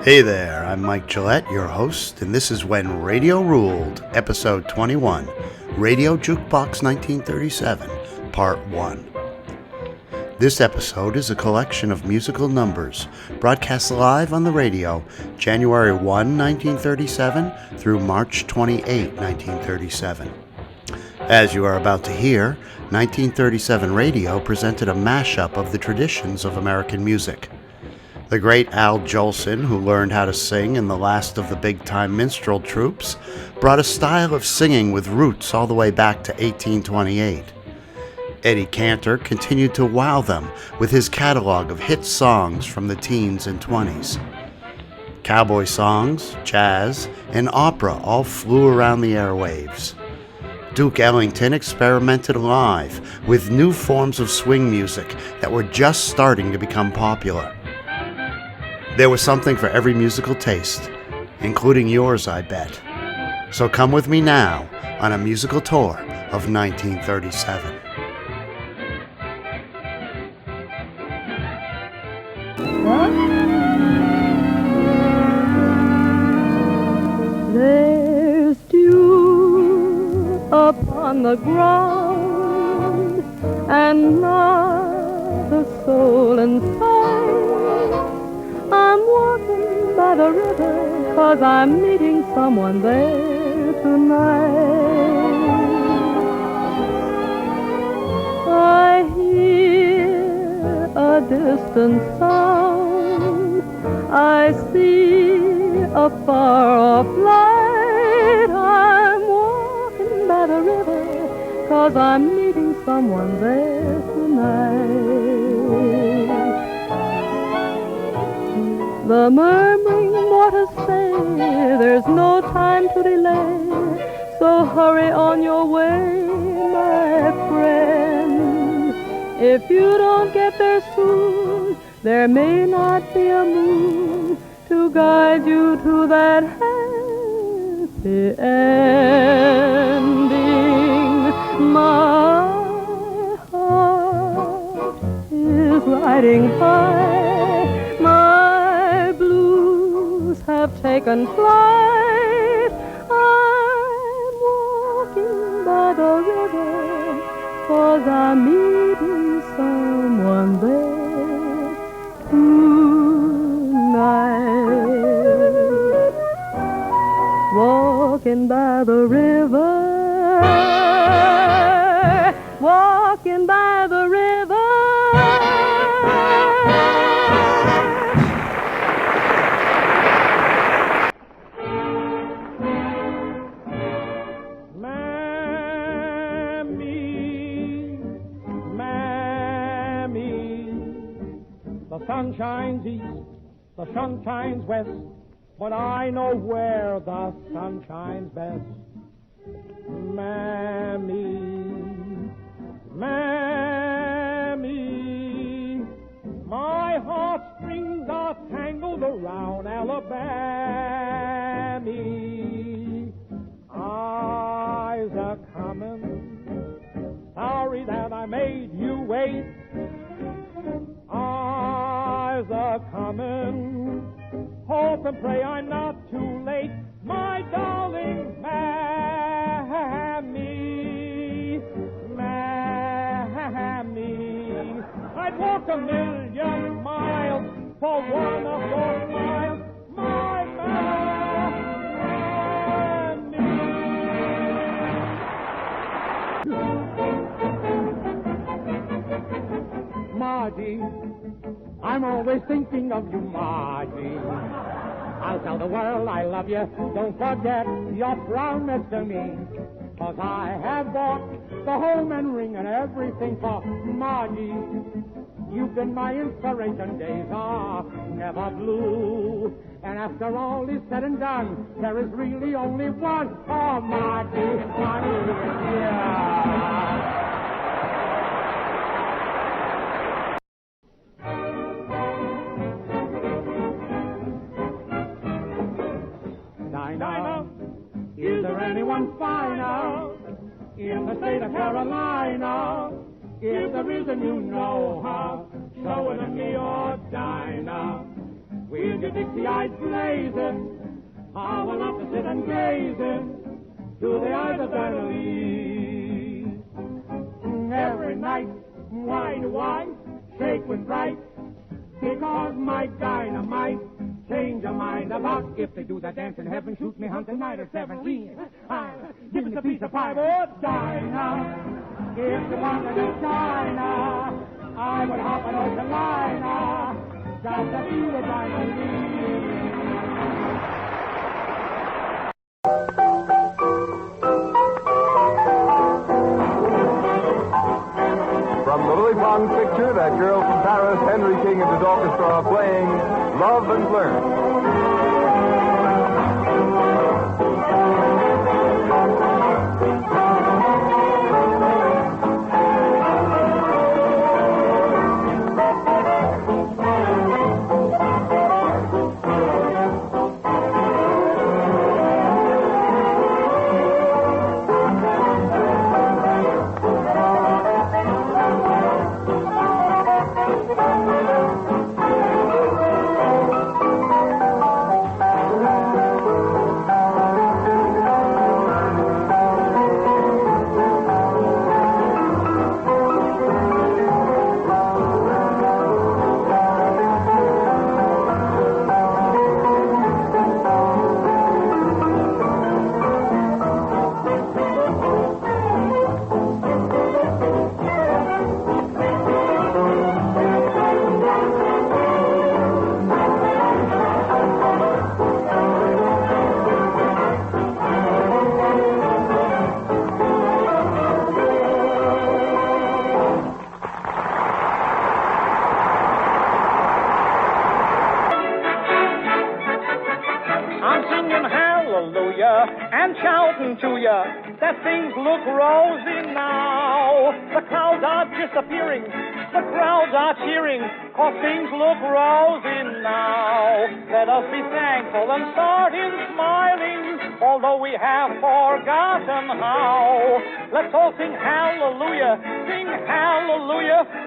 Hey there, I'm Mike Gillette, your host, and this is When Radio Ruled, Episode 21, Radio Jukebox 1937, Part 1. This episode is a collection of musical numbers broadcast live on the radio January 1, 1937 through March 28, 1937. As you are about to hear, 1937 radio presented a mashup of the traditions of American music. The great Al Jolson, who learned how to sing in the last of the big-time minstrel troupes, brought a style of singing with roots all the way back to 1828. Eddie Cantor continued to wow them with his catalog of hit songs from the teens and 20s. Cowboy songs, jazz, and opera all flew around the airwaves. Duke Ellington experimented live with new forms of swing music that were just starting to become popular. There was something for every musical taste, including yours, I bet. So come with me now on a musical tour of 1937. There's dew upon the ground, and not a soul in sight. I'm walking by the river, 'cause I'm meeting someone there tonight. I hear a distant sound, I see a far-off light. I'm walking by the river, 'cause I'm meeting someone there tonight. The murmuring waters say there's no time to delay, so hurry on your way, my friend. If you don't get there soon, there may not be a moon to guide you to that happy ending. My heart is riding high, have taken flight. I'm walking by the river, 'cause I'm meeting someone there tonight. Walking by the river, walking by the river. The sun shines east, the sun shines west, but I know where the sun shines best. Mammy, Mammy, my heartstrings are tangled around Alabama. Eyes are coming, sorry that I made you wait. Eyes are coming, hope and pray I'm not too late. My darling Mammy, Mammy, I'd walk 1,000,000 miles for one of your smiles. My Margie, I'm always thinking of you, Margie. I'll tell the world I love you. Don't forget your promise to me. 'Cause I have bought the home and ring and everything for Margie. You've been my inspiration, days are never blue. And after all is said and done, there is really only one. Oh, Margie, Margie, yeah. Dinah, is there anyone finer in the state of Carolina? If there is and you know her, show it to me or Dinah. with your Dixie eyes blazing. How I love to sit and gazing to the eyes of Dinah Lee. Every night, why do I shake with fright? Because my dynamite change your mind about if they do that dance in heaven, shoot me hunting night at 17. Give us a piece of pie, oh, Dinah. If you wanted in China, I would hop an ocean liner just to be with Dinah Lee. From the Lily Pond picture, that girl from Paris, Henry King and his orchestra are playing Love and Learn. And shouting to you that things look rosy now. The clouds are disappearing, the crowds are cheering, 'cause things look rosy now. Let us be thankful and start in smiling, although we have forgotten how. Let's all sing hallelujah,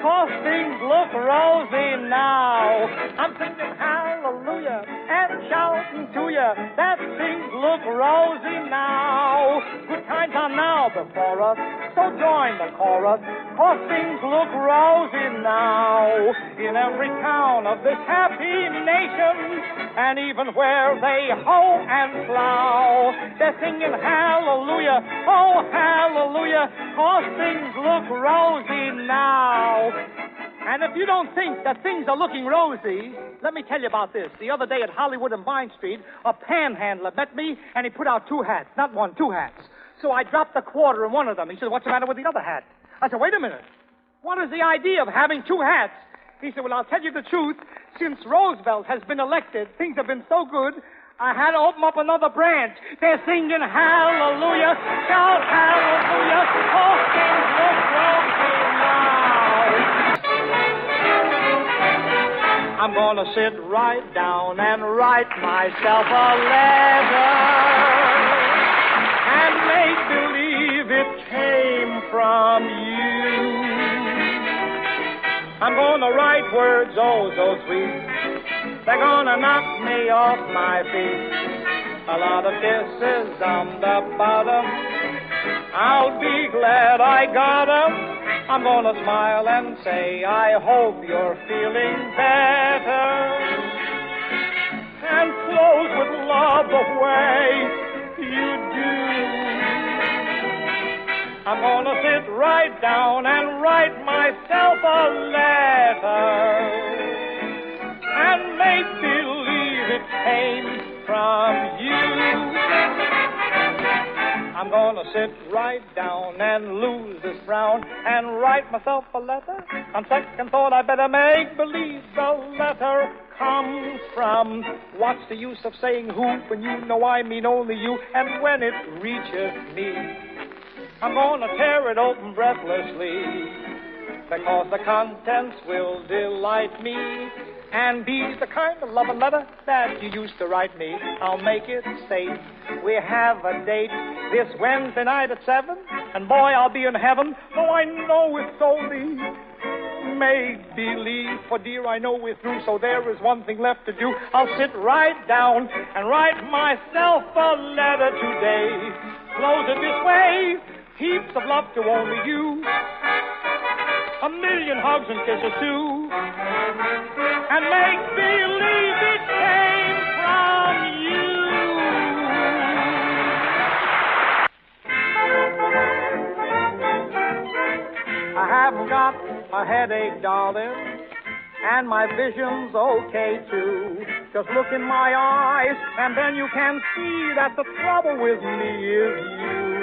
'cause things look rosy now. I'm singing hallelujah and shouting to you that things look rosy now. Good times are now before us, so join the chorus, 'cause things look rosy now. In every town of this happy nation, and even where they hoe and plow, they're singing hallelujah, oh hallelujah, 'cause things look rosy now. And if you don't think that things are looking rosy, let me tell you about this. The other day at Hollywood and Vine Street, a panhandler met me, and he put out two hats. Not one, two hats. So I dropped a quarter in one of them. He said, "What's the matter with the other hat?" I said, "Wait a minute. What is the idea of having two hats?" He said, "Well, I'll tell you the truth. Since Roosevelt has been elected, things have been so good, I had to open up another branch. They're singing hallelujah, shout hallelujah, all things look rosy now." I'm gonna sit right down and write myself a letter and make believe it came from you. I'm gonna write words oh so sweet, they're gonna knock me off my feet. A lot of kisses on the bottom, I'll be glad I got 'em. I'm gonna smile and say, I hope you're feeling better, and close with love the way you do. I'm gonna sit right down and write myself a letter and make believe it came from you. I'm gonna sit right down and lose this frown and write myself a letter. On second thought, I better make believe the letter comes from. What's the use of saying who when you know I mean only you? And when it reaches me, I'm gonna tear it open breathlessly, because the contents will delight me and be the kind of love and letter that you used to write me. I'll make it state we have a date this Wednesday night at 7, and boy, I'll be in heaven, though I know it's only make believe. For dear, I know we're through, so there is one thing left to do. I'll sit right down and write myself a letter today. Close it this way, heaps of love to only you. A million hugs and kisses too. And make believe it came from you. I haven't got a headache, darling, and my vision's okay too. Just look in my eyes, and then you can see that the trouble with me is you.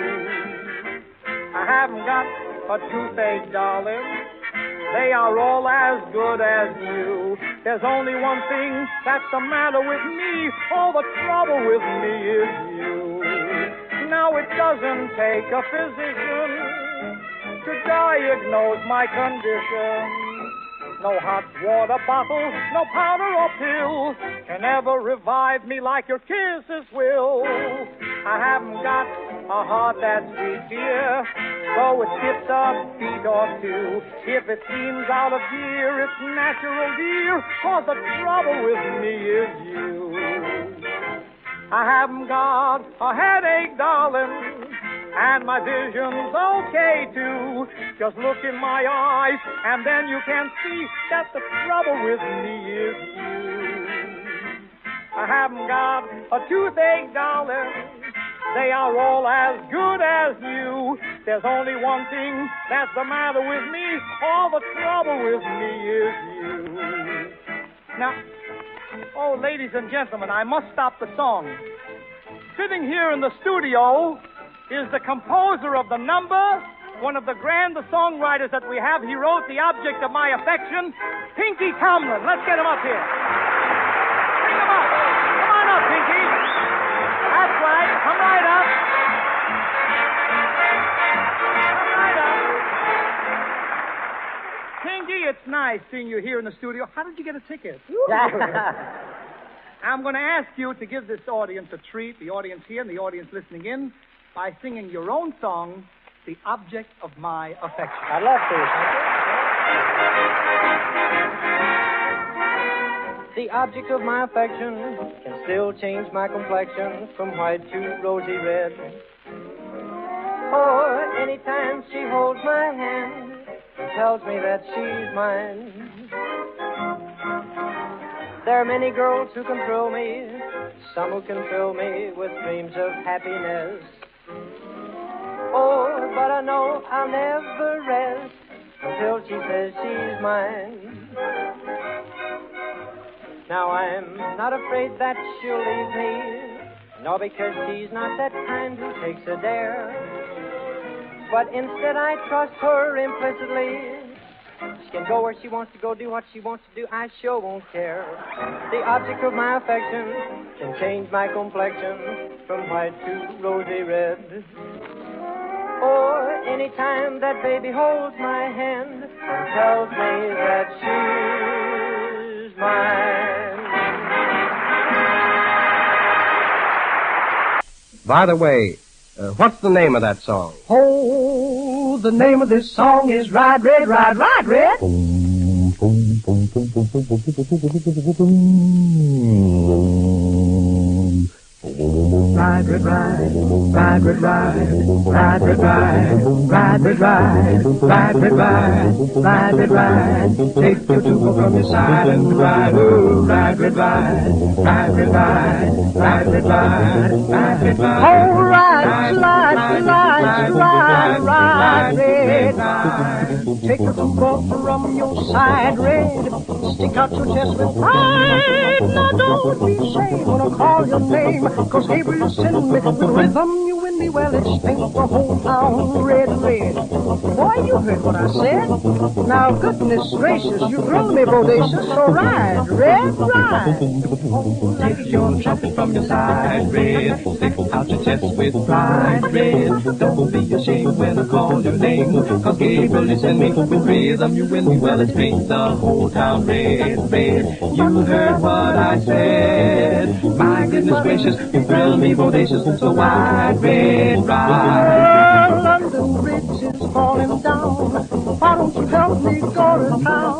I haven't got a toothache, darling. They are all as good as you. There's only one thing that's the matter with me. All the trouble with me is you. Now it doesn't take a physician to diagnose my condition. No hot water bottle, no powder or pill can ever revive me like your kisses will. I haven't got a heart that's weak, dear, so it skips a beat or two. If it seems out of gear, it's natural, dear, 'cause the trouble with me is you. I haven't got a headache, darling, and my vision's okay too. Just look in my eyes, and then you can see that the trouble with me is you. I haven't got a toothache, darling. They are all as good as you. There's only one thing that's the matter with me. All the trouble with me is you. Now, oh, ladies and gentlemen, I must stop the song. Sitting here in the studio is the composer of the number, one of the grandest songwriters that we have. He wrote The Object of My Affection, Pinky Tomlin. Let's get him up here. Bring him up. Come on up, Pinky. That's right. Come right up. Come right up. Pinky, it's nice seeing you here in the studio. How did you get a ticket? I'm going to ask you to give this audience a treat, the audience here and the audience listening in, by singing your own song, The Object of My Affection. I'd love to. The object of my affection can still change my complexion from white to rosy red. Or anytime she holds my hand and tells me that she's mine. There are many girls who can thrill me, some who can fill me with dreams of happiness. Oh, but I know I'll never rest until she says she's mine. Now I'm not afraid that she'll leave me, nor because she's not that kind who takes a dare. But instead I trust her implicitly. She can go where she wants to go, do what she wants to do, I sure won't care. The object of my affection can change my complexion from white to rosy red. Or any time that baby holds my hand and tells me that she's mine. By the way, what's the name of that song? Oh, the name of this song is Ride Red, Ride, Ride Red. Ride, red, ride, ride, red, ride, ride, red, ride, ride, red, ride, ride, red, ride, ride, red, ride. Take your tuba from your side and ride, oh, ride, red, ride, ride, red, ride, ride, red, ride, ride, red, ride. Oh, ride, slide, slide, slide, ride, red, ride. Take your tuba from your side, red. Stick out your chest with pride. Now don't be ashamed when I call your name, 'cause Gabriel send me with rhythm, you win me well, it's paint the whole town red, red. Boy, you heard what I said. Now, goodness gracious, you thrill me bodacious, so ride, red, ride. Take your trumpet from your side, red. Stick out your chest with pride, red. Don't be ashamed when I call your name, 'cause Gabriel is in me with rhythm, you win me well, it's paint the whole town red, red. You heard what I said. My goodness gracious, you thrill me bodacious, so wide, red, ride. London Bridge is falling down. Why don't you help me go to town?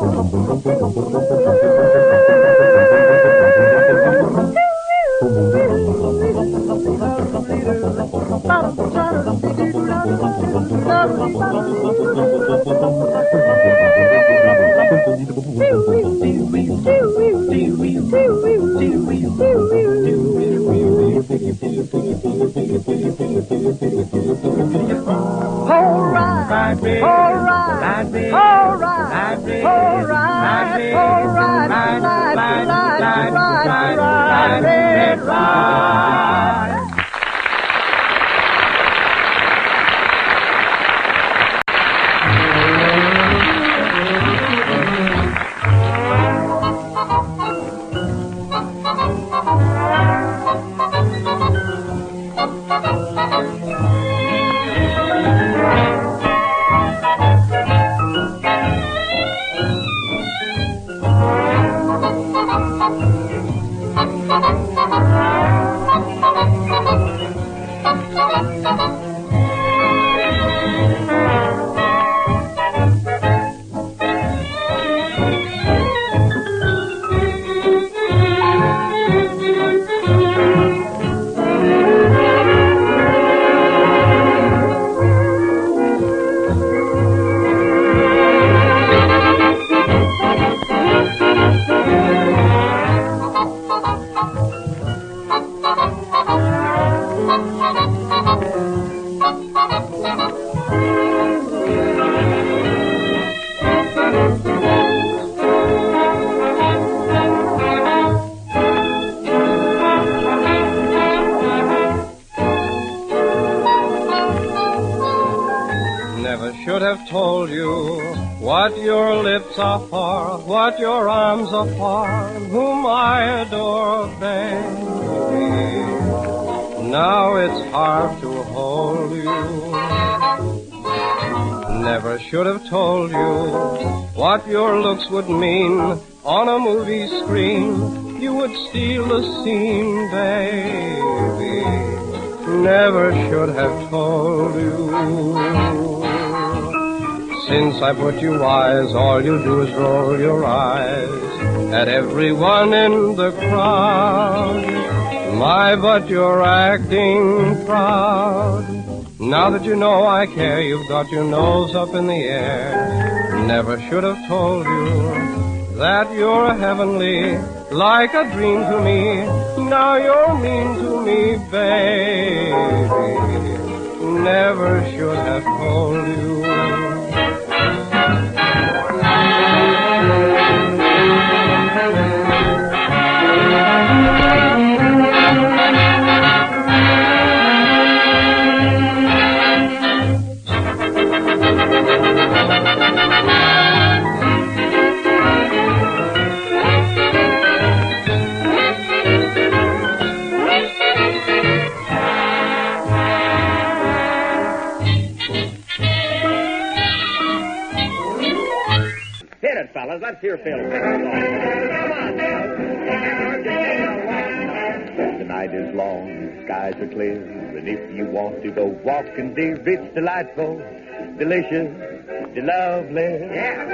Should have told you what your lips are for, what your arms are for, whom I adore, baby. Now it's hard to hold you. Never should have told you what your looks would mean on a movie screen. You would steal the scene, baby. Never should have told you. Since I put you wise, all you do is roll your eyes at everyone in the crowd. My, but you're acting proud. Now that you know I care, you've got your nose up in the air. Never should have told you that you're heavenly, like a dream to me. Now you're mean to me, baby. Never should have told you. Fellas, let's hear Phil sing a song. Come on, Phil. The night is long, the skies are clear, and if you want to go walking, dear, it's delightful, delicious, lovely. Yeah.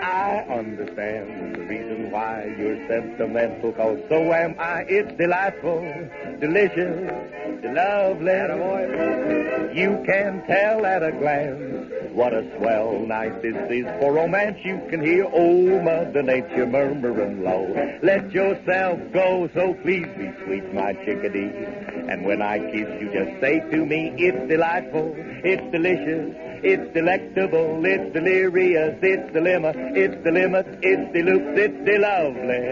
I understand the reason why you're sentimental, 'cause so am I. It's delightful, delicious, lovely. You can tell at a glance what a swell night this is for romance. You can hear old Mother Nature murmuring low. Let yourself go, so please be sweet, my chickadee. And when I kiss you, just say to me, it's delightful, it's delicious, it's delectable, it's delirious, it's the limit, it's the limit, it's the loops, it's the lovely.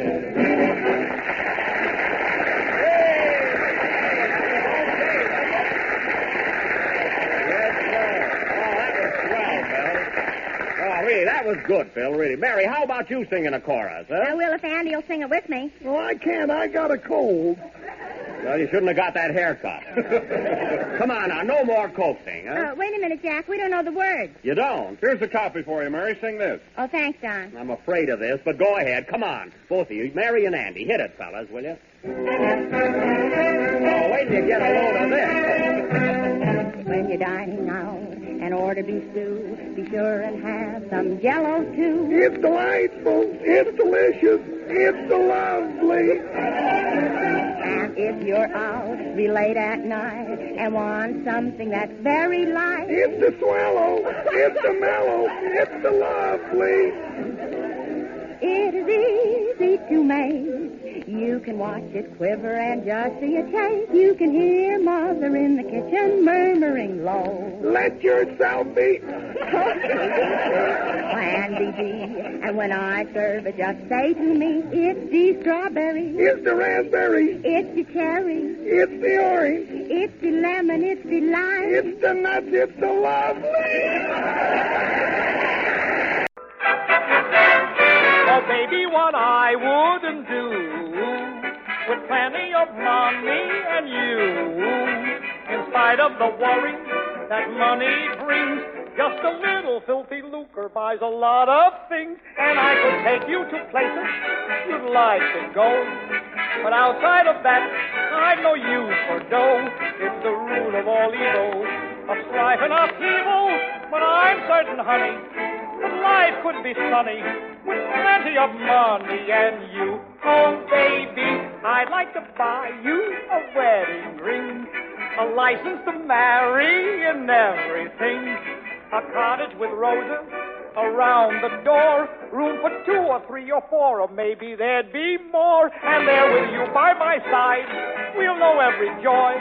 That was good, Phil, really. Mary, how about you singing a chorus, huh? I will if Andy will sing it with me. Well, I can't. I got a cold. Well, you shouldn't have got that haircut. Come on now, no more coaxing, huh? Wait a minute, Jack. We don't know the words. You don't? Here's a copy for you, Mary. Sing this. Oh, thanks, Don. I'm afraid of this, but go ahead. Come on, both of you. Mary and Andy, hit it, fellas, will you? Oh, wait till you get a load of this. When you're dining out and order beef stew, be sure and have some Jell-O too. It's delightful. It's delicious. It's lovely. And if you're out real late at night and want something that's very light, it's the swallow. It's the mellow. It's the lovely. It is easy to make. You can watch it quiver and just see it taste. You can hear Mother in the kitchen murmuring low. Let yourself be. Candy bee. And when I serve it, just say to me, it's the strawberry. It's the raspberry. It's the cherry. It's the orange. It's the lemon. It's the lime. It's the nuts. It's the lovely. Oh, baby, what I wouldn't do with plenty of money and you, in spite of the worry that money brings. Just a little filthy lucre buys a lot of things, and I could take you to places you'd like to go. But outside of that, I've no use for dough. It's the rule of all evil, of strife and upheaval. But I'm certain, honey, that life could be sunny with plenty of money and you. Oh, baby, I'd like to buy you a wedding ring, a license to marry and everything, a cottage with roses around the door, room for 2 or 3 or 4, or maybe there'd be more. And there with you by my side, we'll know every joy.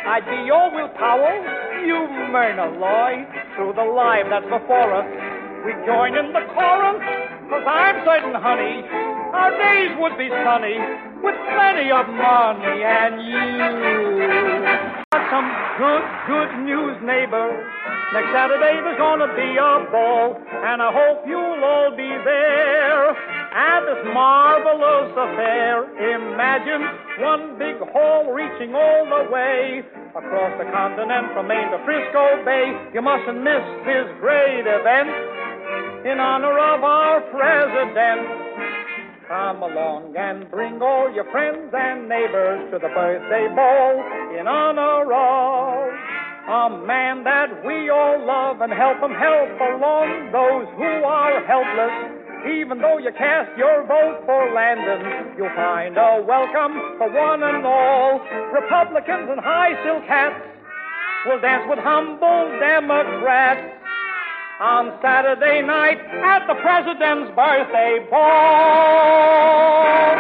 I'd be your Will Powell, you Myrna Loy. Through the life that's before us, we join in the chorus, 'cause I'm certain, honey, our days would be sunny with plenty of money and you. Got some good news, neighbor. Next Saturday there's gonna be a ball, and I hope you'll all be there at this marvelous affair. Imagine one big hall reaching all the way across the continent from Maine to Frisco Bay. You mustn't miss this great event in honor of our president. Come along and bring all your friends and neighbors to the birthday ball in honor of a man that we all love, and help along those who are helpless. Even though you cast your vote for Landon, you'll find a welcome for one and all. Republicans and high silk hats will dance with humble Democrats on Saturday night at the President's birthday ball.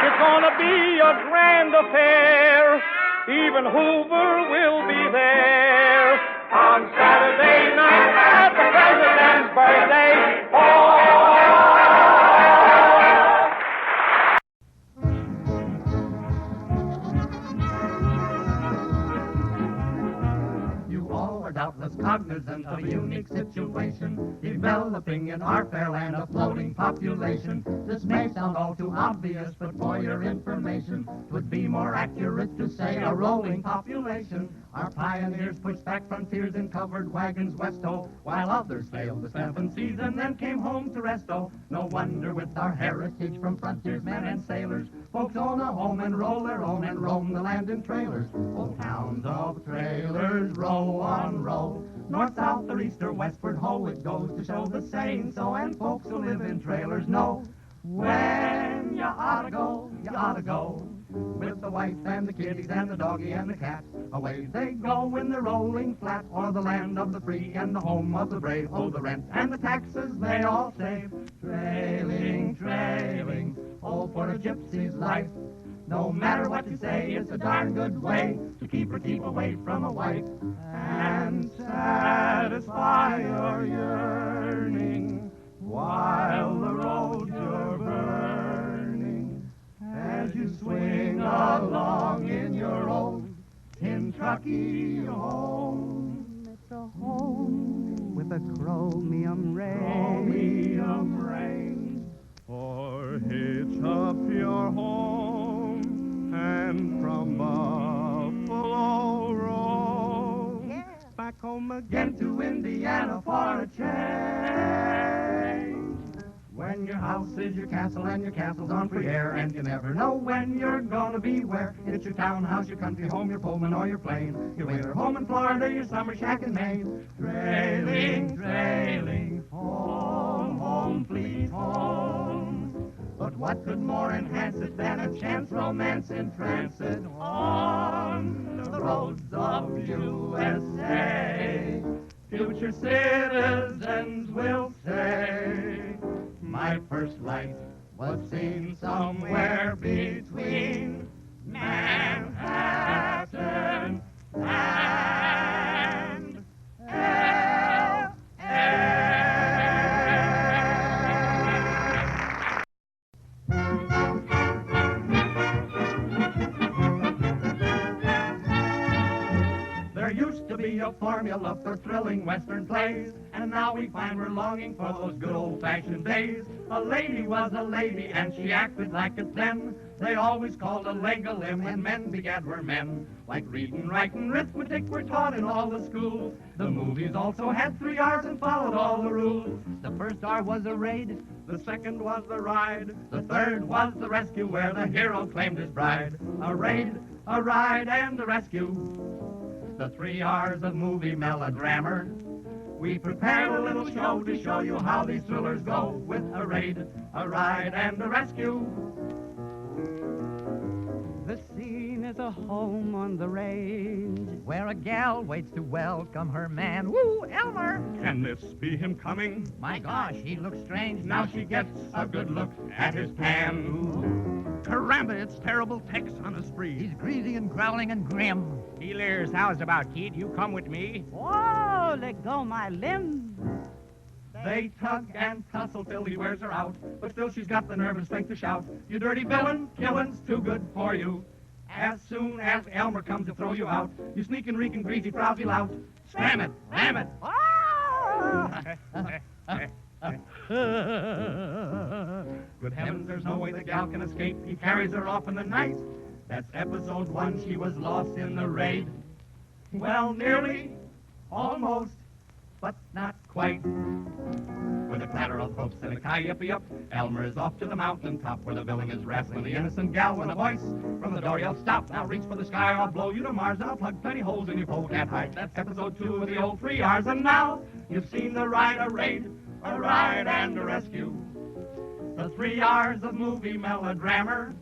It's gonna be a grand affair. Even Hoover will be there on Saturday night at the President's birthday ball. Doubtless cognizant of a unique situation developing in our fair land, a floating population. This may sound all too obvious, but for your information, 'twould be more accurate to say a rolling population. Our pioneers pushed back frontiers in covered wagons west-o, while others sailed the 7 seas and then came home to rest-o. No wonder with our heritage from frontiersmen and sailors, folks own a home and roll their own and roam the land in trailers. Old towns of trailers, row on row, north, south, or east, or westward, ho, it goes to show the saying so, and folks who live in trailers know when you oughta go, you oughta go. With the wife and the kiddies and the doggy and the cat, away they go in the rolling flat, or the land of the free and the home of the brave. Oh, the rent and the taxes they all save, trailing, trailing, oh, for a gypsy's life. No matter what you say, it's a darn good way to keep away from a wife and satisfy your yearning while the roads you're burning as you swing along in your old tin truckee home. It's a home with a chromium ring. Chromium ring. Or hitch up your home and from Buffalo Road back home again to Indiana for a change. When your house is your castle and your castle's on free air, and you never know when you're gonna be where. It's your townhouse, your country home, your Pullman or your plane, your winter home in Florida, your summer shack in Maine. Trailing, trailing, home, home, fleet home. But what could more enhance it than a chance romance in transit on the roads of USA? Future citizens will say, my first light was seen somewhere between Manhattan and L.A. There used to be a formula for thrilling Western plays, and now we find we're longing for those good old-fashioned days. A lady was a lady, and she acted like it then. They always called a leg a limb when men begat were men. Like reading, writing, arithmetic were taught in all the schools. The movies also had 3 R's and followed all the rules. The first R was a raid, the second was the ride, the third was the rescue where the hero claimed his bride. A raid, a ride, and a rescue. The 3 R's of movie melodrama. We prepared a little show to show you how these thrillers go, with a raid, a ride, and a rescue. The scene is a home on the range, where a gal waits to welcome her man. Woo, Elmer! Can this be him coming? My gosh, he looks strange. Now she gets a good look at his pan. Caramba, it's terrible Tex on a spree. He's greasy and growling and grim. Healers, how's about, kid? You come with me? Whoa, let go my limbs. They tug and tussle till he wears her out, but still she's got the nerve and strength to shout, you dirty villain, killing's too good for you. As soon as Elmer comes to throw you out, you sneak and reek and greasy, frowsy lout. Scram it, ram it. Good heavens, there's no way the gal can escape. He carries her off in the night. That's episode 1, she was lost in the raid. Well, nearly, almost, but not quite. With a clatter of hoofs and a ki-yippee-up, Elmer is off to the mountain top where the villain is wrestling the innocent gal with a voice. From the door yells, stop, now reach for the sky, I'll blow you to Mars, and I'll plug plenty holes in your pole cat hide. That's episode 2 of the old 3 R's, and now you've seen the ride, a raid, a ride, and a rescue. The 3 R's of movie melodrama.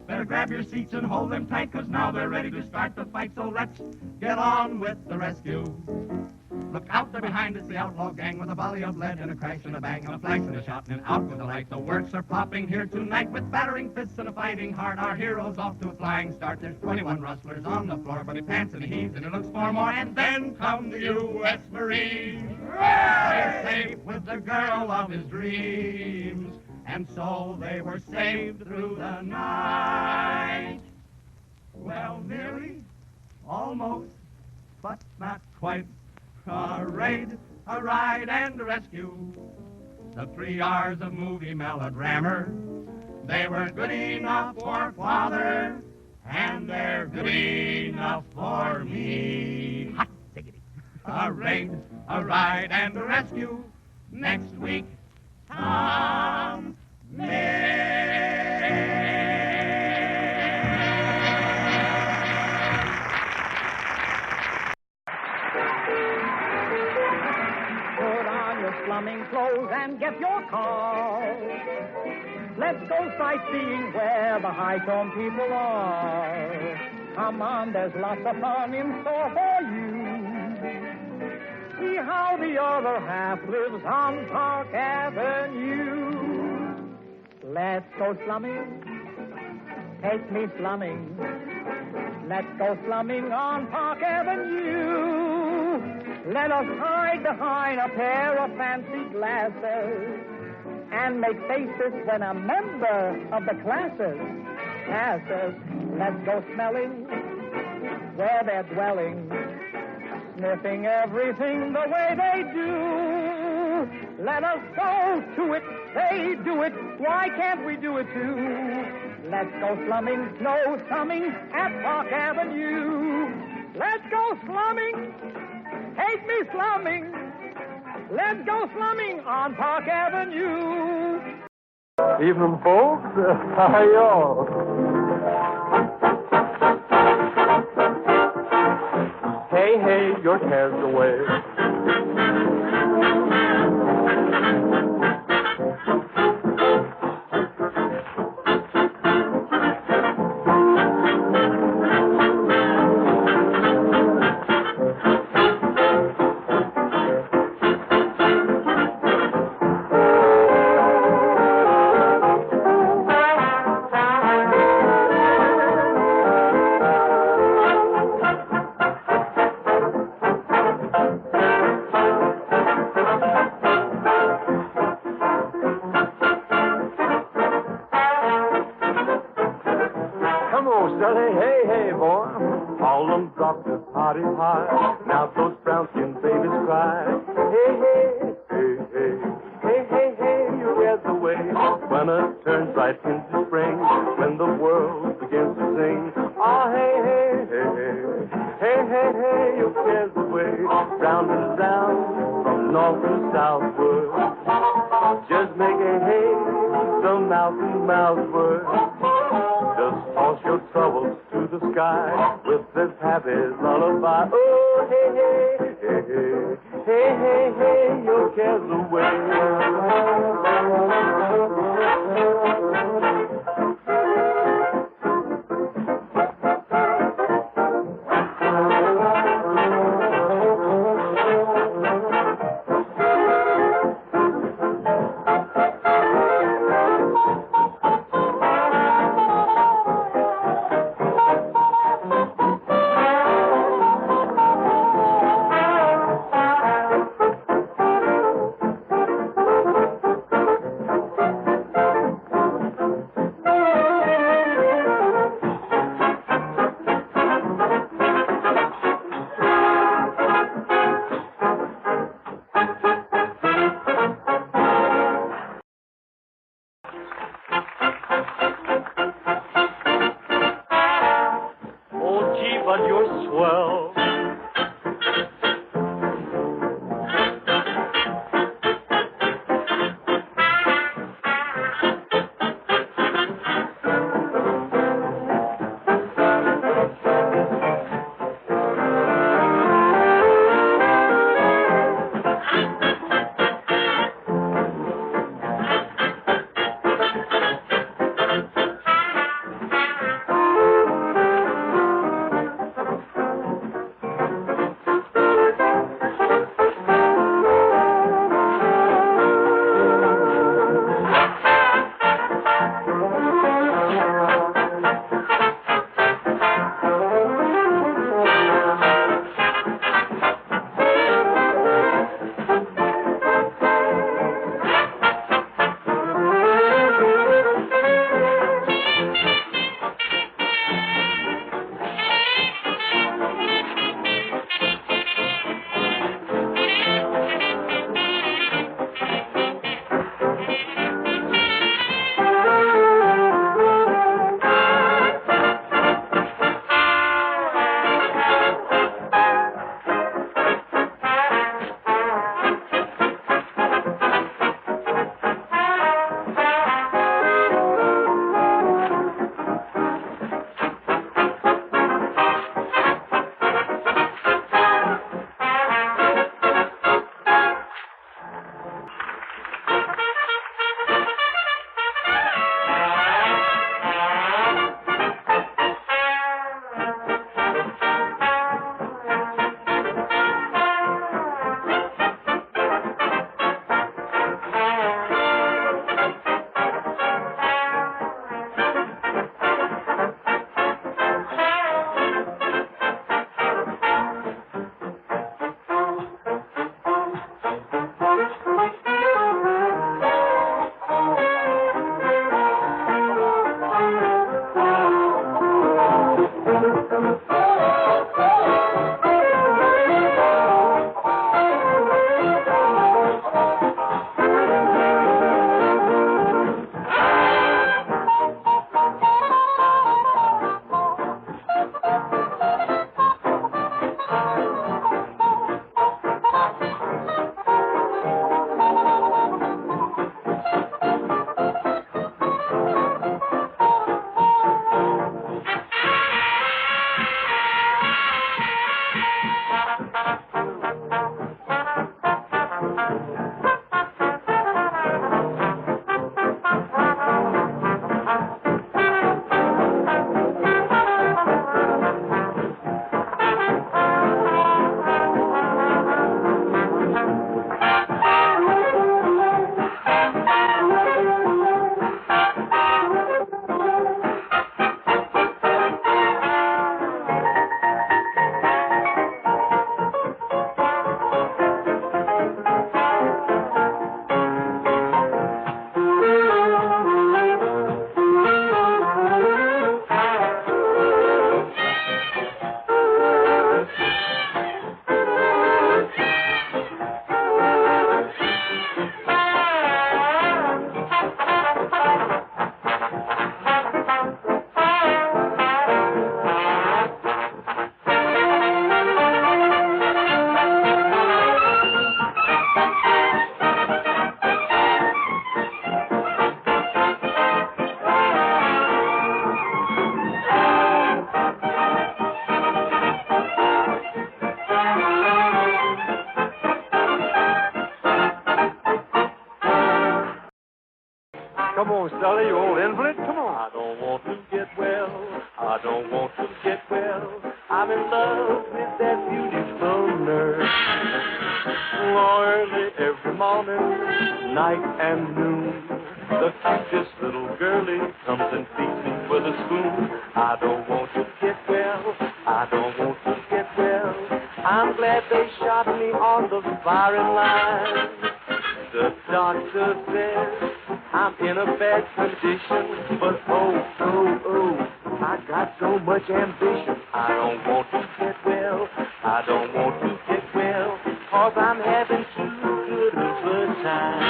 Better grab your seats and hold them tight, 'cause now they're ready to start the fight, so let's get on with the rescue. Look out there behind us, the outlaw gang, with a volley of lead and a crash and a bang and a flash and a shot and out with the light. The works are popping here tonight with battering fists and a fighting heart. Our hero's off to a flying start. There's 21 rustlers on the floor, but he pants and he heaves and he looks for more. And then come the U.S. Marines. He's safe with the girl of his dreams. And so they were saved through the night. Well, nearly, almost, but not quite. A raid, a ride, and a rescue. The 3 R's of movie melodrama. They were good enough for Father, and they're good enough for me. Hot diggity. A raid, a ride, and a rescue. Next week, Tom Slumming clothes and get your car. Let's go sightseeing where the high-tone people are. Come on, there's lots of fun in store for you. See how the other half lives on Park Avenue. Let's go slumming. Take me slumming. Let's go slumming on Park Avenue. Let us hide behind a pair of fancy glasses and make faces when a member of the classes passes. Let's go smelling where they're dwelling, sniffing everything the way they do. Let us go to it, they do it, why can't we do it too? Let's go slumming, no slumming at Park Avenue. Let's go slumming. Take me slumming. Let's go slumming on Park Avenue. Evening, folks. How y'all? Hey, hey, your cares away. Now those brown-skinned babies cry. Hey, hey, hey, hey, hey, hey, hey, you get the way. When it turns right into spring, when the world begins to sing. Oh, hey, hey, hey, hey, hey, hey, hey, you get the way. Round and round, from north to southward. Just make a hay, some mountain mouthward. Just toss your troubles to the sky with this happy lullaby. Oh, hey, hey, hey, hey, hey, hey, hey, your cares away. come on, Sully, you old invalid. Come on. I don't want to get well. I don't want to get well. I'm in love with that beautiful nurse. Early every morning, night and noon, the cutest little girlie comes and feeds me with a spoon. I don't want to get well. I don't want to get well. I'm glad they shot me on the firing line. The doctor says I'm in a bad condition, but oh, I got so much ambition. I don't want to get well. I don't want to get well, 'cause I'm having too good of a time.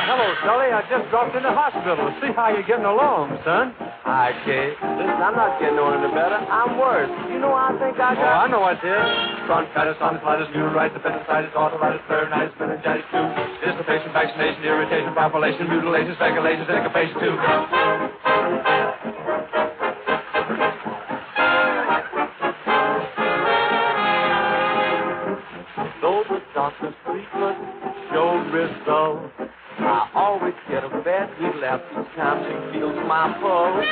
Hello, Sully. I just dropped in the hospital to see how you're getting along, son. Hi, Kate. Listen, I'm not getting on any better. I'm worse. You know, I think I got... Oh, I know what it is. Bronchitis, tonsillitis, neuritis, appendicitis, arthritis, peritonitis, meningitis, too. Dislocation, vaccination, irritation, population, mutilation, speculation, syncopation, too. Though the doctor's treatment showed results, I always get a bad relapse each time she feels my pulse.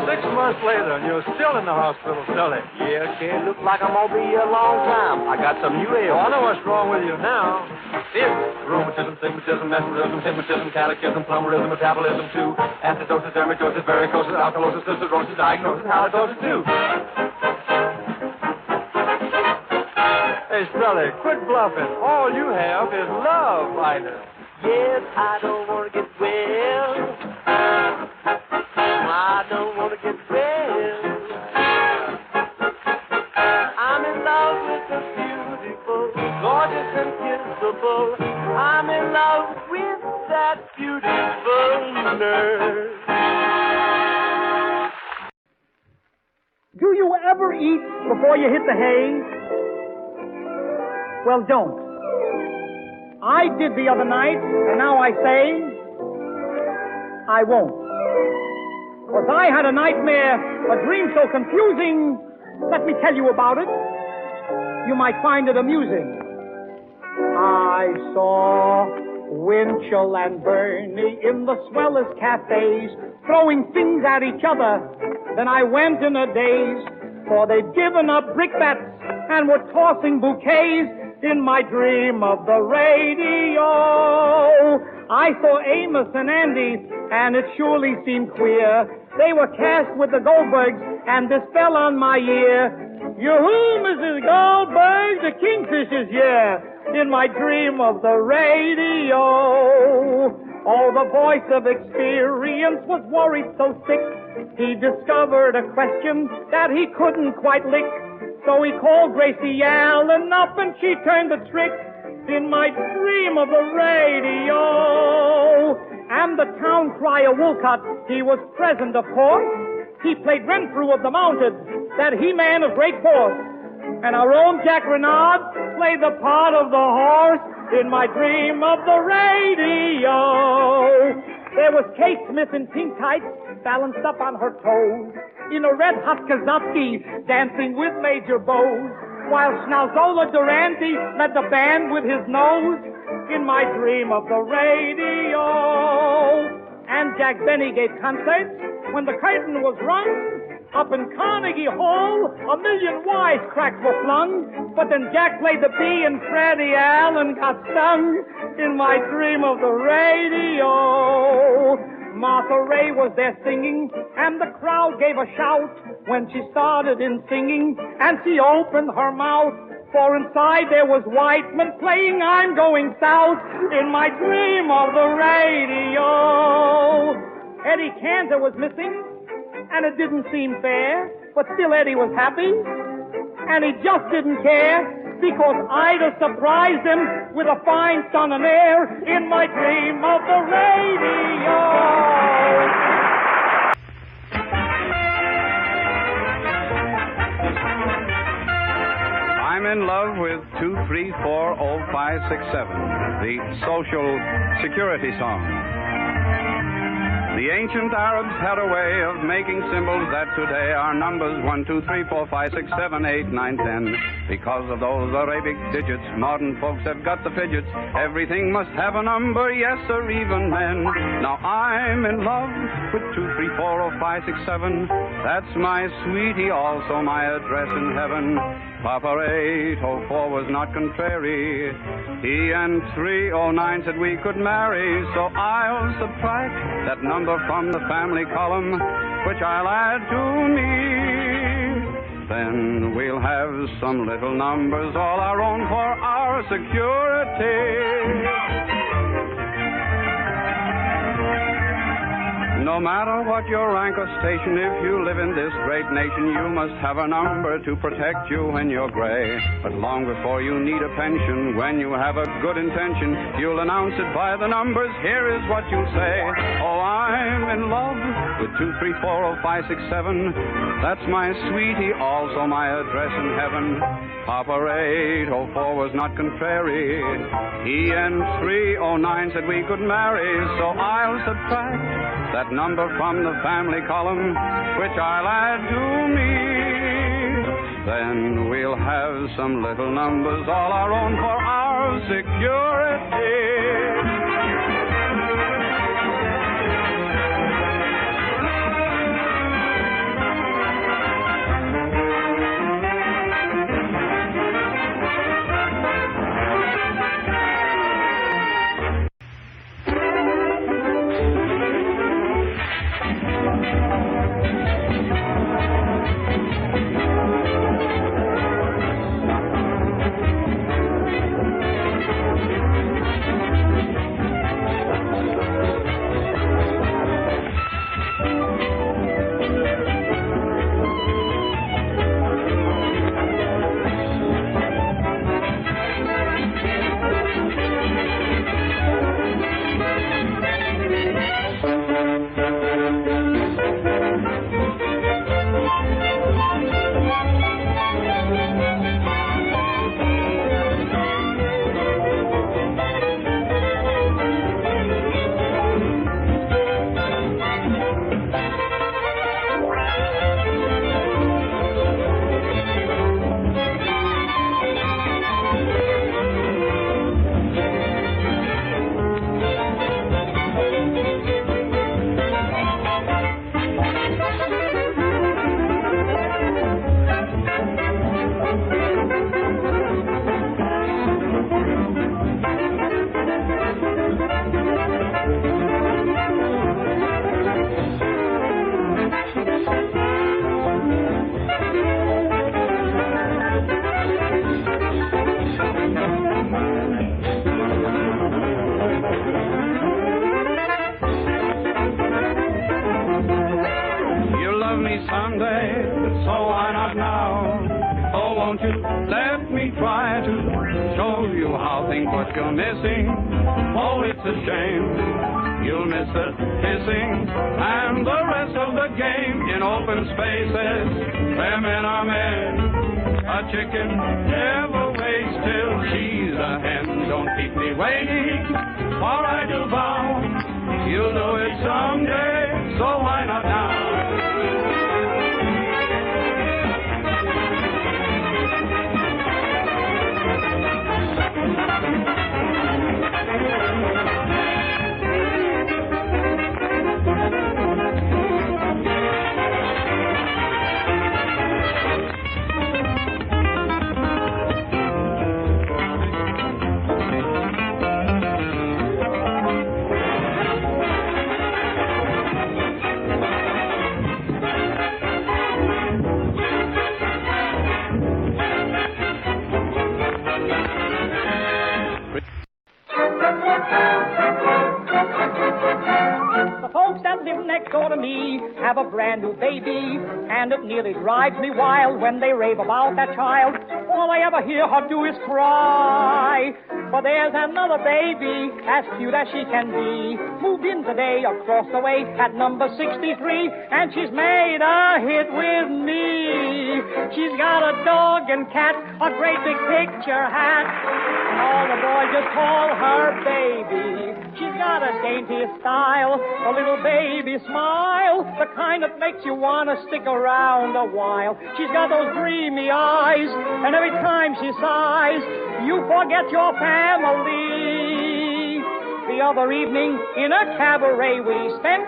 6 months later, and you're still in the hospital, Sully. Yeah, kid, looks like I'm gonna be here a long time. I got some new ails. Oh, I know what's wrong with you now. Here. Rheumatism, stigmatism, mesmerism, hypnotism, catechism, plumberism, metabolism, too. Acidosis, dermatosis, varicosis, alkalosis, cystidosis, diagnosis, halitosis, too. Hey, Sully, quit bluffing. All you have is love, Ida. Yes, I don't want to get well. I don't want to get well. I'm in love with the beautiful, gorgeous and kissable. I'm in love with that beautiful nurse. Do you ever eat before you hit the hay? Well, don't. I did the other night, and now I say, I won't. 'Cause I had a nightmare, a dream so confusing, let me tell you about it. You might find it amusing. I saw Winchell and Bernie in the swellest cafes, throwing things at each other. Then I went in a daze, for they'd given up brickbats and were tossing bouquets in my dream of the radio. I saw Amos and Andy, and it surely seemed queer. They were cast with the Goldbergs, and this fell on my ear. Yoo-hoo, Mrs. Goldberg, the Kingfishers, yeah, in my dream of the radio. Oh, the voice of experience was worried so sick, he discovered a question that he couldn't quite lick. So he called Gracie Allen up, and she turned the trick in my dream of the radio. And the town crier Wolcott, he was present, of course. He played Renfrew of the Mounted, that he-man of great force. And our own Jack Renard played the part of the horse in my dream of the radio. There was Kate Smith in pink tights, balanced up on her toes, in a red-hot Kazatsky, dancing with Major Bose, while Schnauzola Durante led the band with his nose in my dream of the radio. And Jack Benny gave concerts when the curtain was rung. Up in Carnegie Hall, a million wisecracks were flung, but then Jack played the B and Freddie Allen got stung in my dream of the radio. Martha Ray was there singing, and the crowd gave a shout when she started in singing, and she opened her mouth, for inside there was Whiteman playing I'm Going South in my dream of the radio. Eddie Cantor was missing, and it didn't seem fair, but still Eddie was happy, and he just didn't care, because Ida surprised him with a fine son and heir in my dream of the radio. I'm in love with 2340567, the Social Security song. The ancient Arabs had a way of making symbols that today are numbers 1, 2, 3, 4, 5, 6, 7, 8, 9, 10. Because of those Arabic digits, modern folks have got the fidgets. Everything must have a number, yes, or even men. Now I'm in love with 2, 3, 4, 5, 6, 7. That's my sweetie, also my address in heaven. Papa 804 was not contrary. He and 309 said we could marry. So I'll subtract that number from the family column, which I'll add to me. Then we'll have some little numbers all our own for our security. No matter what your rank or station, if you live in this great nation, you must have a number to protect you when you're gray. But long before you need a pension, when you have a good intention, you'll announce it by the numbers. Here is what you'll say. Oh, I'm in love with 2, 3, 4, 5, 6, 7. That's my sweetie, also my address in heaven. Papa 804 was not contrary. He and 309 said we could marry. So I'll subtract that number from the family column, which I'll add to me. Then we'll have some little numbers all our own for our security. Have a brand new baby, and it nearly drives me wild when they rave about that child. All I ever hear her do is cry. For there's another baby, as cute as she can be, moved in today across the way at number 63, and she's made a hit with me. She's got a dog and cat, a great big picture hat, and all the boys just call her baby. She's got got a dainty style, a little baby smile, the kind that makes you want to stick around a while. She's got those dreamy eyes, and every time she sighs, you forget your family. The other evening in a cabaret we spent,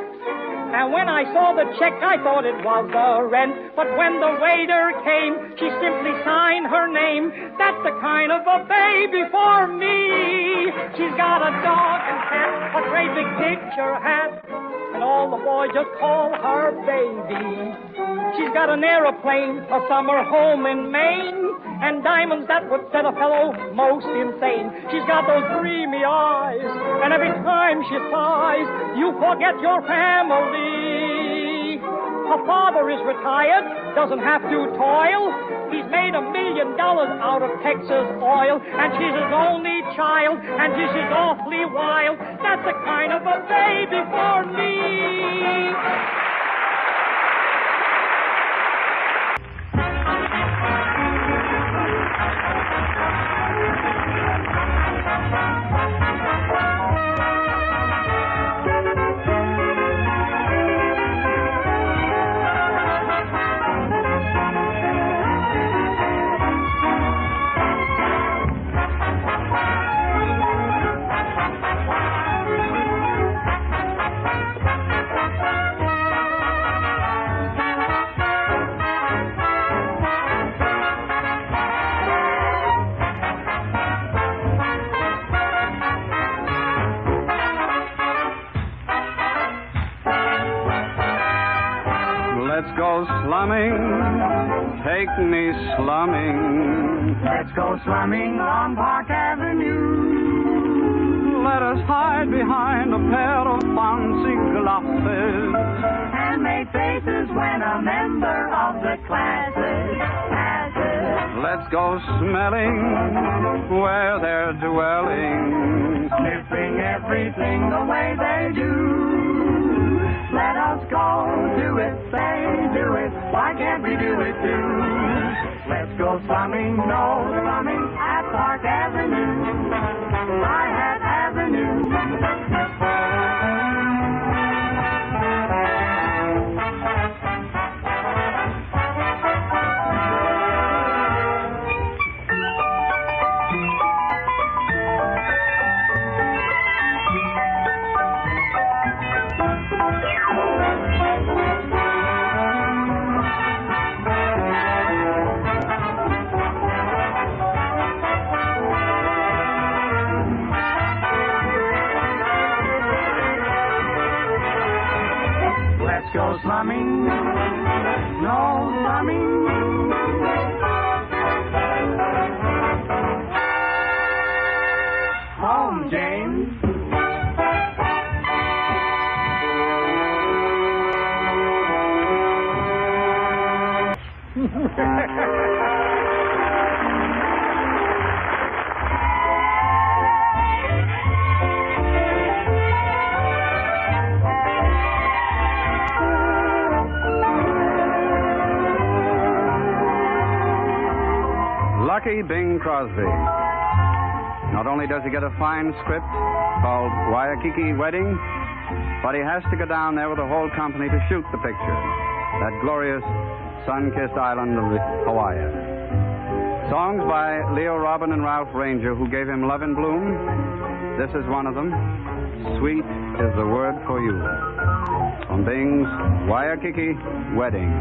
and when I saw the check, I thought it was the rent. But when the waiter came, she simply signed her name. That's the kind of a baby for me. She's got a dog and cat, a great big picture hat, and all the boys just call her baby. She's got an aeroplane, a summer home in Maine, and diamonds that would set a fellow most insane. She's got those dreamy eyes, and every time she sighs, you forget your family. Her father is retired, doesn't have to toil. He's made $1 million out of Texas oil, and she's his only child, and she's just awfully wild. That's the kind of a baby for me. Let's go slumming, take me slumming. Let's go slumming on Park Avenue. Let us hide behind a pair of fancy glasses and make faces when a member of the class passes. Let's go smelling where they're dwelling, sniffing everything the way they do. Let us go do it, say do it, why can't we do it too? Let's go slumming, no slumming at Park Avenue, Hi-Hat Avenue. Let's go slumming, no slumming. Home, James. Lucky Bing Crosby. Not only does he get a fine script called Waikiki Wedding, but he has to go down there with the whole company to shoot the picture, that glorious sun-kissed island of Hawaii. Songs by Leo Robin and Ralph Ranger, who gave him Love in Bloom. This is one of them. Sweet is the word for you. From Bing's Waikiki Wedding.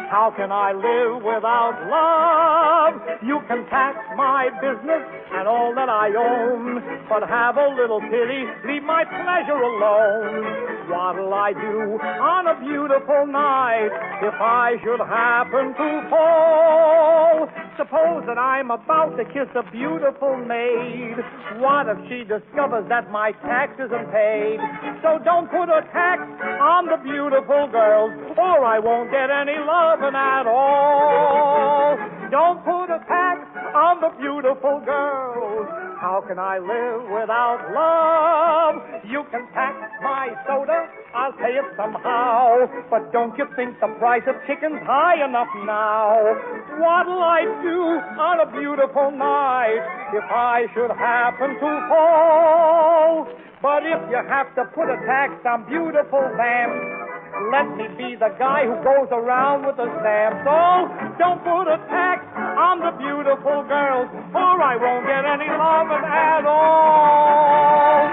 How can I live without love? You can tax my business and all that I own, but have a little pity, leave my pleasure alone. What'll I do on a beautiful night if I should happen to fall? Suppose that I'm about to kiss a beautiful maid. What if she discovers that my tax isn't paid? So don't put a tax on the beautiful girls, or I won't get any lovin' at all. Don't put a tax on the beautiful girls. How can I live without love? You can tax my soda, I'll pay it somehow. But don't you think the price of chicken's high enough now? What'll I do on a beautiful night if I should happen to fall? But if you have to put a tax on beautiful vamps, let me be the guy who goes around with a stamp. So don't put a tax on the beautiful girls, or I won't get any lovin' at all.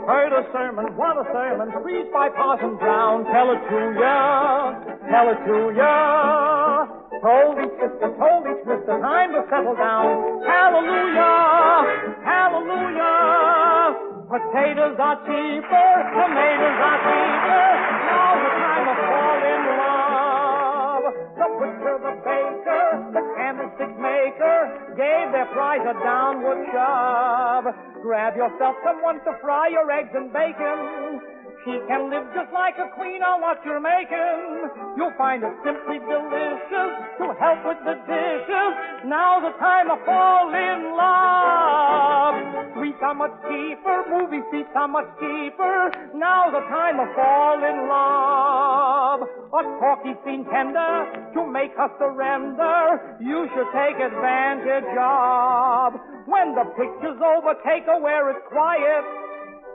Heard a sermon, what a sermon, preached by Parson Brown. Tell it to ya, tell it to ya. Told each sister, told each mister, time to settle down. Hallelujah, hallelujah. Potatoes are cheaper, tomatoes are cheaper. Now the time to fall in love. The butcher, the baker, the candlestick maker gave their prize a downward shove. Grab yourself someone to fry your eggs and bacon. She can live just like a queen on what you're making. You'll find it simply delicious to help with the dishes. Now the time to fall in love. Sweets are much cheaper, movie seats are much cheaper. Now the time to fall in love. A talkie scene tender to make her surrender. You should take advantage of. When the picture's over, take her where it's quiet.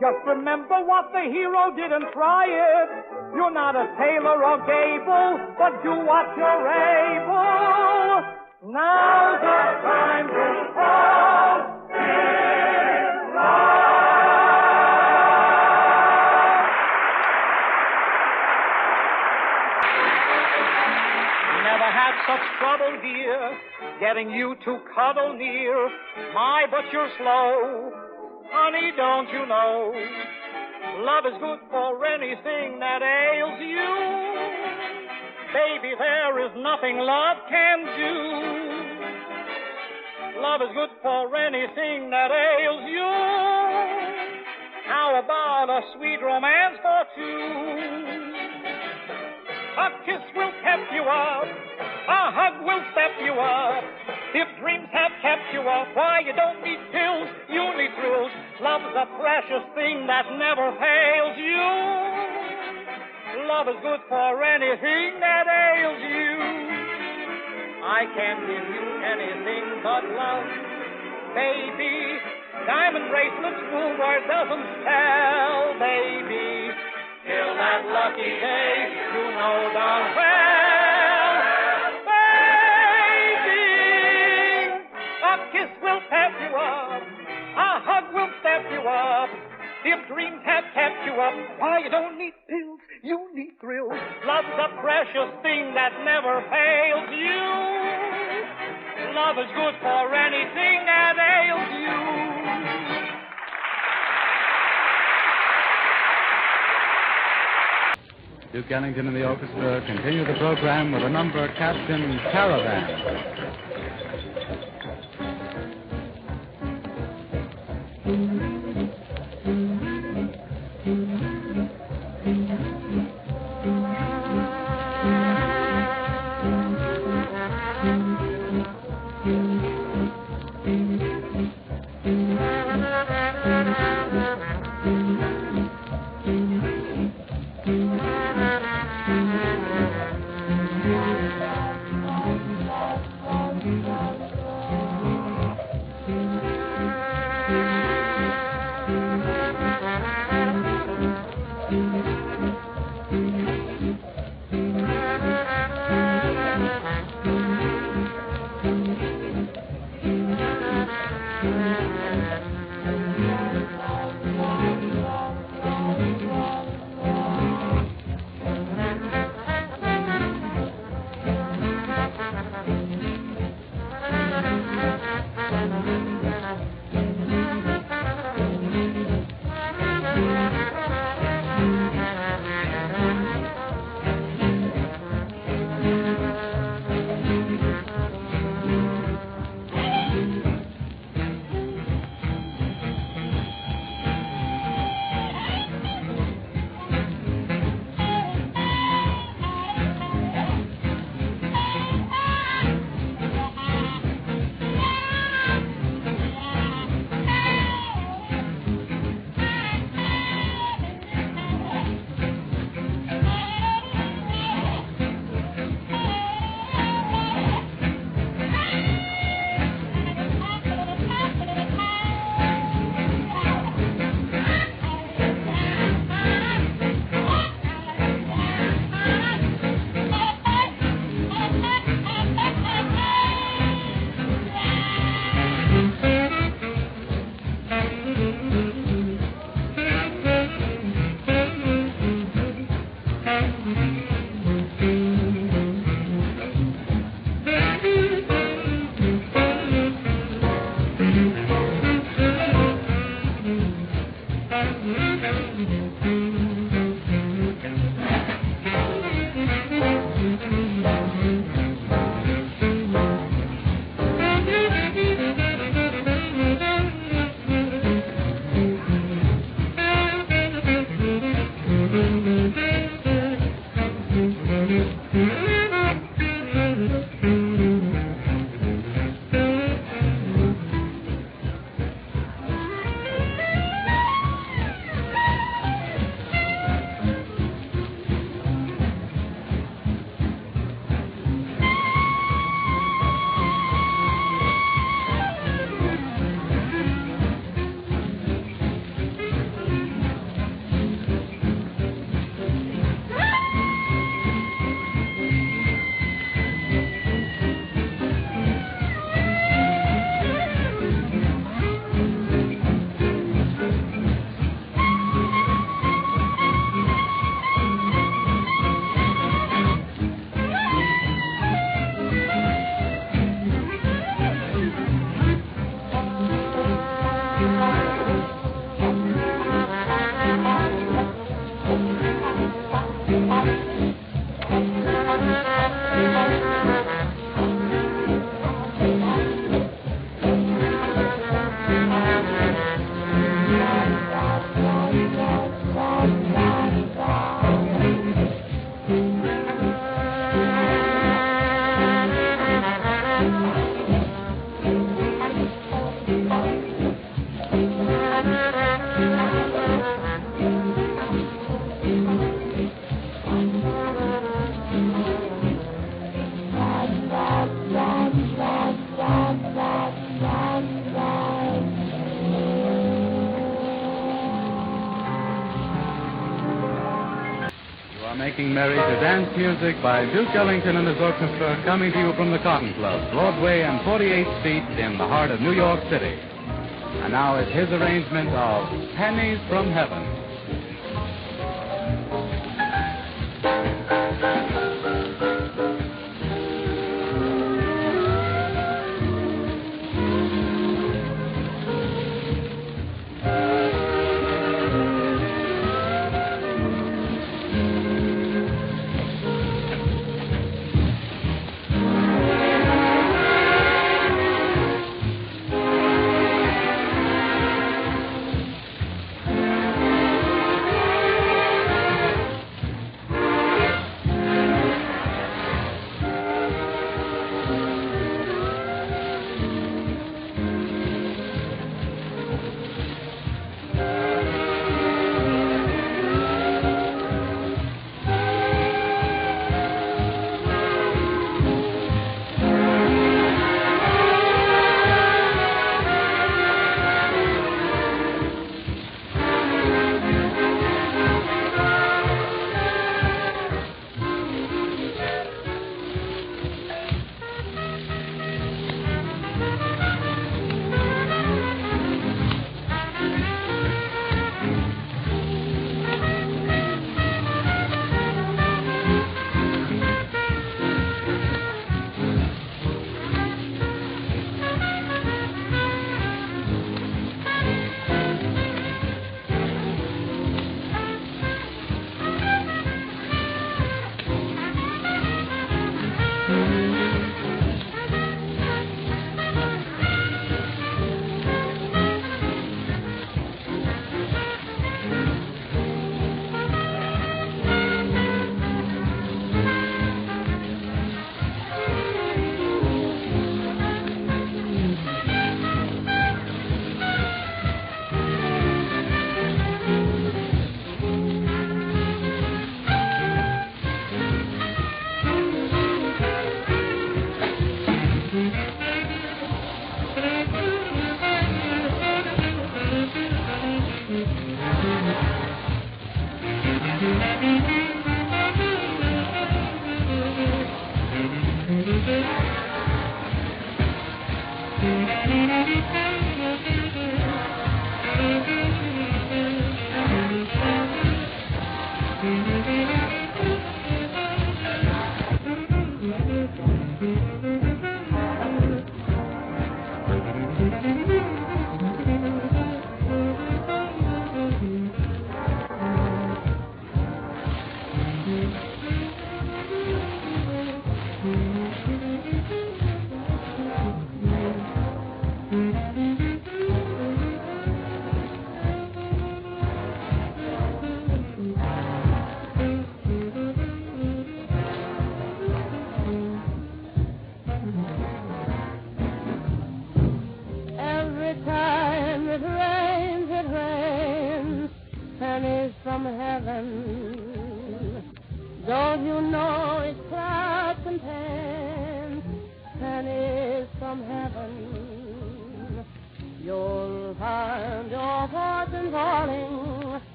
Just remember what the hero did and try it. You're not a Taylor or Gable, but do what you're able. Now's the time to fall in love. Never had such trouble, dear, getting you to cuddle near. My, but you're slow. Honey, don't you know, love is good for anything that ails you. Baby, there is nothing love can do. Love is good for anything that ails you. How about a sweet romance for two? A kiss will pep you up, a hug will step you up. If dreams have kept you up, why, you don't need pills, you need thrills. Love's a precious thing that never fails you. Love is good for anything that ails you. I can't give you anything but love, baby. Diamond bracelets, woolworth doesn't sell, baby. Till that lucky day, you know darn well. A kiss will pep you up, a hug will step you up. If dreams have kept you up, why, you don't need pills, you need thrills. Love's a precious thing that never fails you. Love is good for anything that ails you. Duke Ellington and the orchestra continue the program with a number Captain Caravan. Making merry to dance music by Duke Ellington and his orchestra, coming to you from the Cotton Club, Broadway and 48th Street in the heart of New York City. And now is his arrangement of Pennies from Heaven.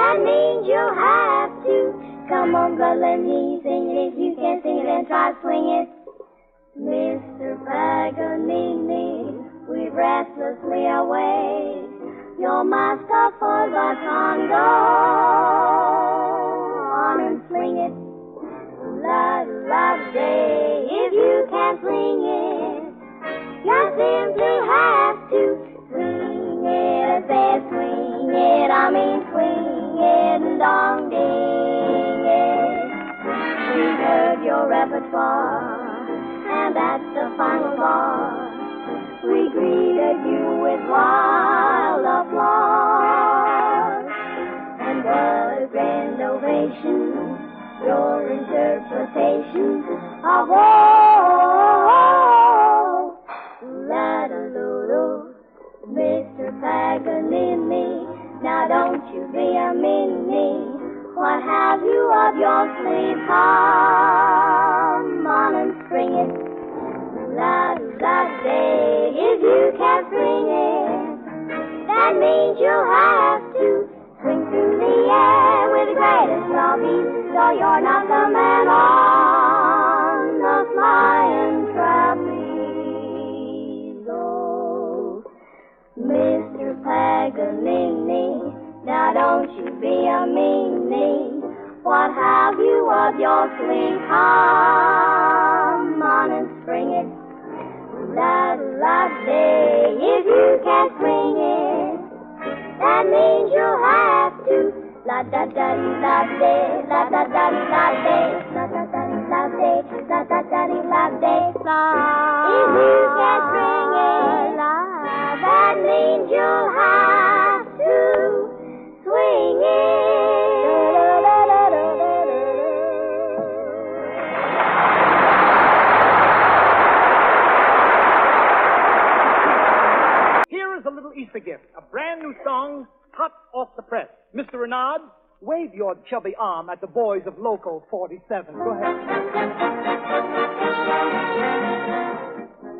That means you'll have to. Come on, brother, let me sing it. If you can't sing it, then try to swing it. Mr. Paganini, we restlessly await your master for the tango. On and swing it. La la day. If you can't swing it, you simply have to swing it. I said swing it, I mean swing it and dong ding it. We've heard your repertoire, and that's the final bar. We greeted you with wild applause, and what a grand ovation, your interpretation of oh, la-da-lo-lo, Mr. Paganini. Now don't you be a meanie. What have you up your sleeve? Come on and spring it. La-da-day. If you can't spring it, that means you'll have to swing through the air with the greatest of ease. So you're not the man on the flying trapeze. Oh, Mr. Paganini, now don't you be a meanie. What have you up your sleeve? Come on and spring it. La-la-day. If you can't spring it, that means you'll have to. La-da-da-dee-la-day, la-da-da-dee-la-day, la-da-da-dee-la-day, la-da-da-dee-la-day, la. If you can't spring it, that means you'll have to swing Here is a little Easter gift, a brand new song, hot off the press. Mr. Renard, wave your chubby arm at the boys of Local 47. Go ahead.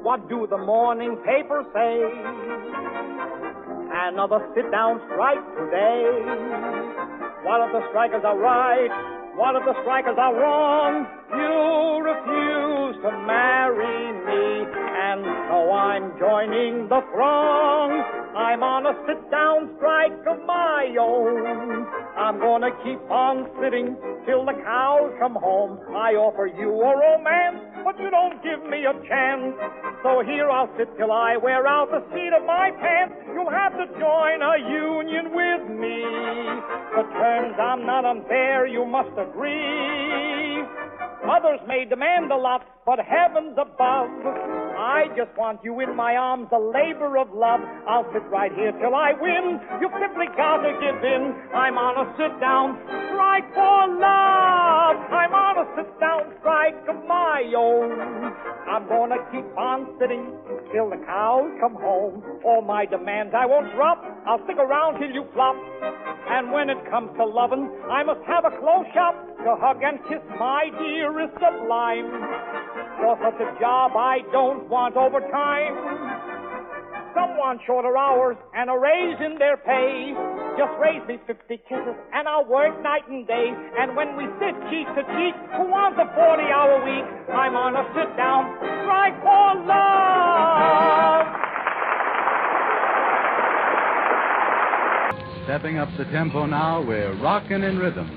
What do the morning papers say? Another sit-down strike today. What if the strikers are right? What if the strikers are wrong? You refuse to marry me, and so I'm joining the throng. I'm on a sit-down strike of my own. I'm gonna keep on sitting till the cows come home. I offer you a romance, but you don't give me a chance. So here I'll sit till I wear out the seat of my pants. You'll have to join a union with me. The terms I'm not unfair, you must agree. Others may demand a lot, but heavens above, I just want you in my arms, a labor of love. I'll sit right here till I win. You've simply got to give in. I'm on a sit-down strike for love. I'm on a sit-down strike of my own. I'm gonna keep on sitting till the cows come home. All my demands I won't drop. I'll stick around till you flop. And when it comes to lovin', I must have a close shop. To hug and kiss my dear is sublime. For such a job I don't want overtime. Some want shorter hours and a raise in their pay. Just raise me 50 kisses and I'll work night and day. And when we sit cheek to cheek, who wants a 40-hour week? I'm on a sit-down strike for love. Stepping up the tempo now, we're rockin' in rhythm.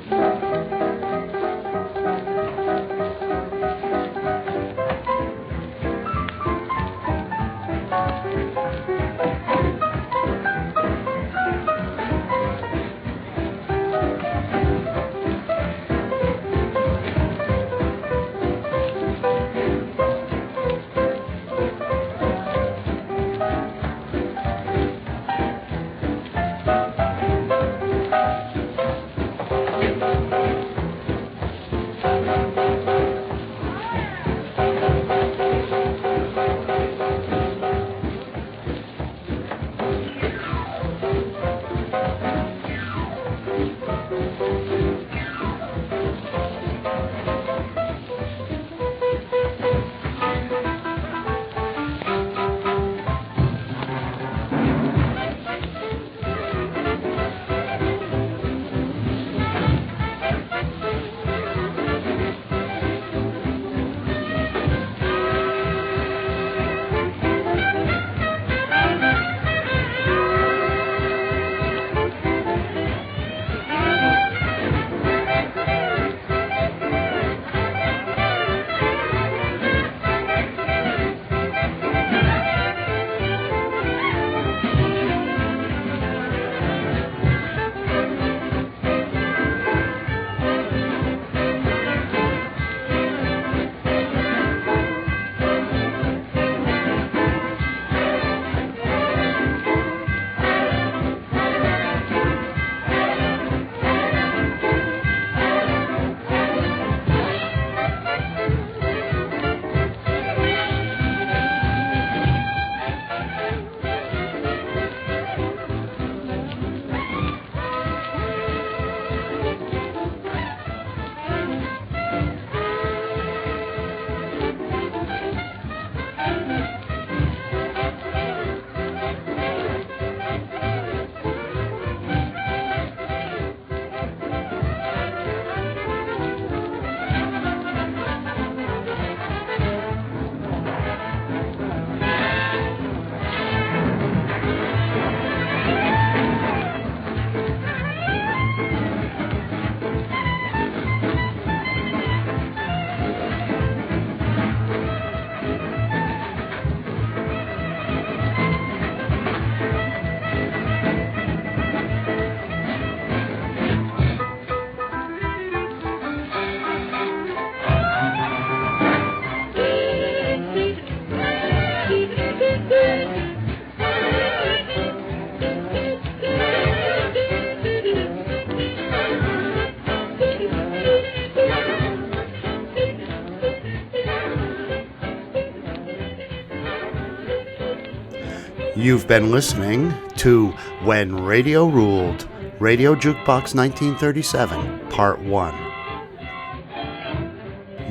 You've been listening to When Radio Ruled, Radio Jukebox 1937, Part 1.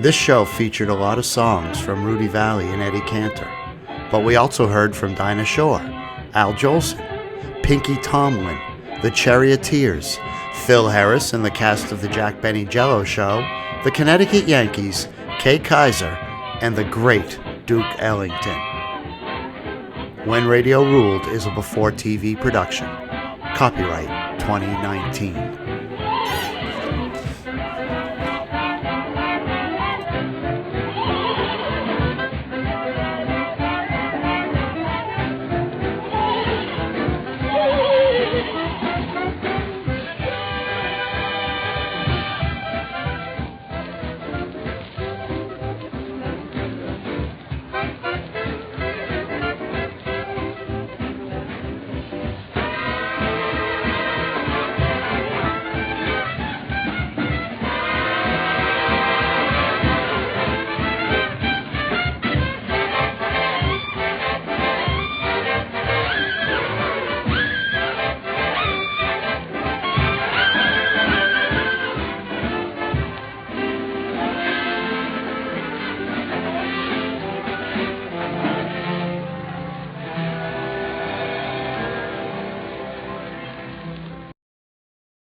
This show featured a lot of songs from Ruddy Vallee and Eddie Cantor, but we also heard from Dinah Shore, Al Jolson, Pinky Tomlin, the Charioteers, Phil Harris and the cast of the Jack Benny Jello Show, the Connecticut Yankees, Kay Kaiser, and the great Duke Ellington. When Radio Ruled is a Before TV production. Copyright 2019.